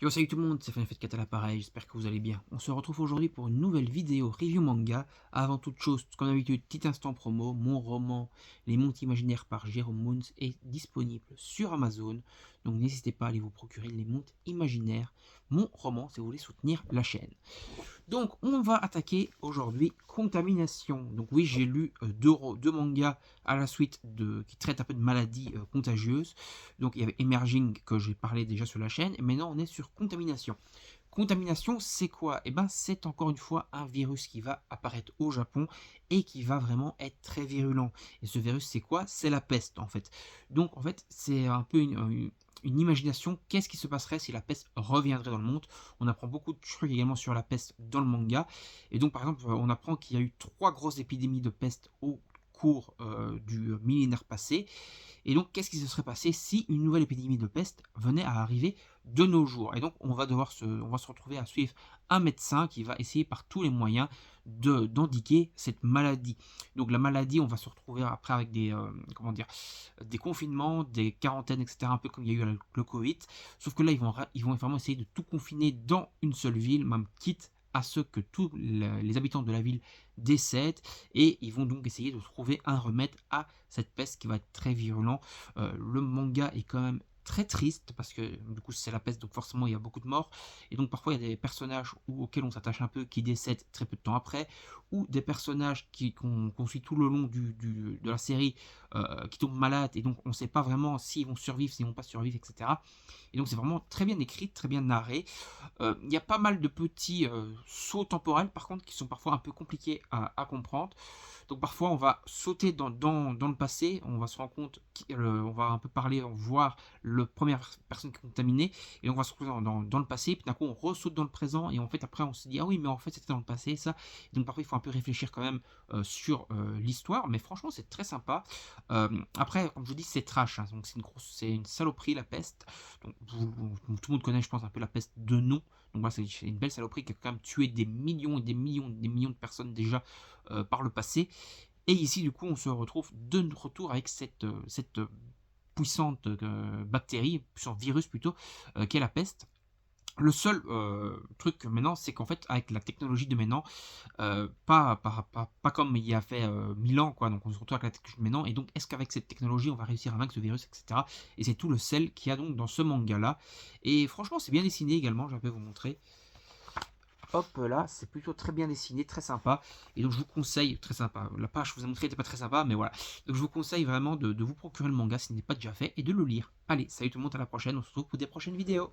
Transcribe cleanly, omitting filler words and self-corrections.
Yo, salut tout le monde, c'est FunFat4 à l'appareil, j'espère que vous allez bien. On se retrouve aujourd'hui pour une nouvelle vidéo review manga. Avant toute chose, comme d'habitude, petit instant promo, mon roman Les Mondes Imaginaires par Jérôme Moons est disponible sur Amazon. Donc n'hésitez pas à aller vous procurer Les Mondes Imaginaires, mon roman, si vous voulez soutenir la chaîne. Donc on va attaquer aujourd'hui Contamination. Donc oui, j'ai lu deux mangas à la suite qui traitent un peu de maladies contagieuses. Donc il y avait Emerging que j'ai parlé déjà sur la chaîne, et maintenant on est sur Contamination. Contamination, c'est quoi? Eh ben, c'est encore une fois un virus qui va apparaître au Japon et qui va vraiment être très virulent. Et ce virus, c'est quoi? C'est la peste, en fait. Donc, en fait, c'est un peu une imagination. Qu'est-ce qui se passerait si la peste reviendrait dans le monde? On apprend beaucoup de trucs également sur la peste dans le manga. Et donc, par exemple, on apprend qu'il y a eu 3 grosses épidémies de peste au cours du millénaire passé. Et donc, qu'est-ce qui se serait passé si une nouvelle épidémie de peste venait à arriver de nos jours? Et donc, on va se retrouver à suivre un médecin qui va essayer par tous les moyens d'endiguer cette maladie. Donc, la maladie, on va se retrouver après avec des confinements, des quarantaines, etc., un peu comme il y a eu avec le Covid. Sauf que là, ils vont vraiment essayer de tout confiner dans une seule ville, même quitte à ce que tous les habitants de la ville décèdent, et ils vont donc essayer de trouver un remède à cette peste qui va être très virulent. Le manga est quand même très triste parce que du coup c'est la peste, donc forcément il y a beaucoup de morts, et donc parfois il y a des personnages auxquels on s'attache un peu qui décèdent très peu de temps après, ou des personnages qu'on suit tout le long de la série qui tombent malades, et donc on ne sait pas vraiment s'ils vont survivre, s'ils vont pas survivre, etc. Et donc c'est vraiment très bien écrit, très bien narré. Il y a pas mal de petits sauts temporels par contre qui sont parfois un peu compliqués à comprendre. Donc parfois on va sauter dans le passé, on va se rendre compte, on va un peu parler, voir le première personne qui est contaminée, et donc on va se retrouver dans le passé, puis d'un coup on ressaute dans le présent, et en fait après on se dit ah oui mais en fait c'était dans le passé ça. Et donc parfois il faut un peu réfléchir quand même sur l'histoire, mais franchement c'est très sympa. Après comme je vous dis c'est trash, hein, donc c'est une saloperie la peste. Donc tout le monde connaît je pense un peu la peste de nom. Donc voilà, c'est une belle saloperie qui a quand même tué des millions et des millions de personnes déjà par le passé. Et ici, du coup, on se retrouve de retour avec cette puissante bactérie, puissant virus plutôt, qu'est la peste. Le seul truc maintenant, c'est qu'en fait, avec la technologie de maintenant, pas comme il y a fait 1000 ans, quoi. Donc on se retrouve avec la technologie de maintenant. Et donc, est-ce qu'avec cette technologie, on va réussir à vaincre ce virus, etc. Et c'est tout le sel qu'il y a donc dans ce manga-là. Et franchement, c'est bien dessiné également, je vais vous montrer. Hop là, c'est plutôt très bien dessiné, très sympa. Et donc je vous conseille, très sympa, la page que je vous ai montrée n'était pas très sympa, mais voilà. Donc je vous conseille vraiment de vous procurer le manga si ce n'est pas déjà fait et de le lire. Allez, salut tout le monde, à la prochaine, on se retrouve pour des prochaines vidéos.